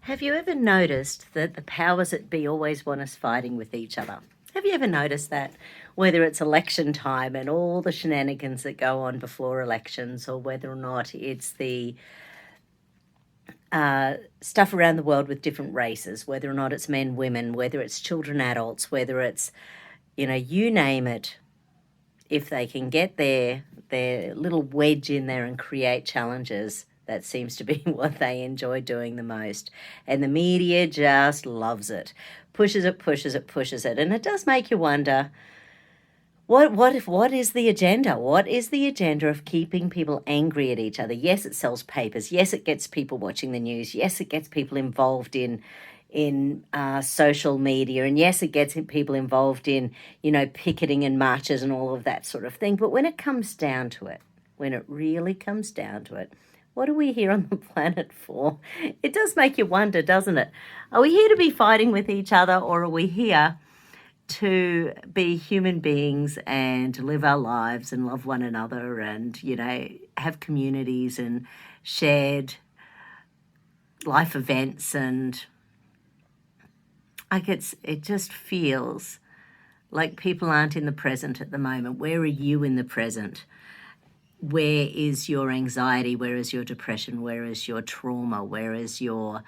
Have you ever noticed that the powers that be always want us fighting with each other? Have you ever noticed that? Whether it's election time and all the shenanigans that go on before elections, or whether or not it's the stuff around the world with different races, whether or not it's men, women, whether it's children, adults, whether it's, you name it, if they can get their little wedge in there and create challenges, that seems to be what they enjoy doing the most. And the media just loves it. Pushes it, pushes it, pushes it. And it does make you wonder, what is the agenda? What is the agenda of keeping people angry at each other? Yes, it sells papers. Yes, it gets people watching the news. Yes, it gets people involved in social media, and yes, it gets people involved in picketing and marches and all of that sort of thing. But when it comes down to it, when it really comes down to it, what are we here on the planet for? It does make you wonder, doesn't it? Are we here to be fighting with each other, or are we here to be human beings and to live our lives and love one another and have communities and shared life events? And it just feels like people aren't in the present at the moment. Where are you in the present? Where is your anxiety? Where is your depression? Where is your trauma? Where is your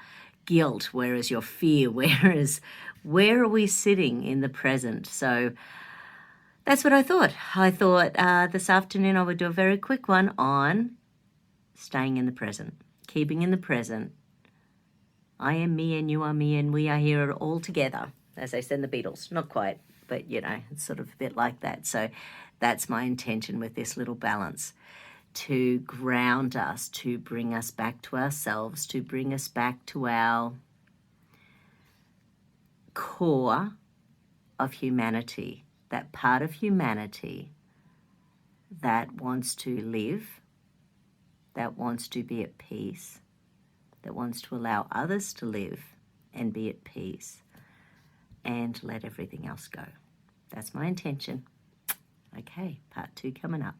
guilt? Where is your fear? Where are we sitting in the present? So that's what I thought. I thought this afternoon I would do a very quick one on staying in the present, keeping in the present. I am me and you are me and we are here all together, as they said in the Beatles. Not quite, but it's sort of a bit like that. So that's my intention with this little balance, to ground us, to bring us back to ourselves, to bring us back to our core of humanity, that part of humanity that wants to live, that wants to be at peace, that wants to allow others to live and be at peace, and let everything else go. That's my intention. Okay, part 2 coming up.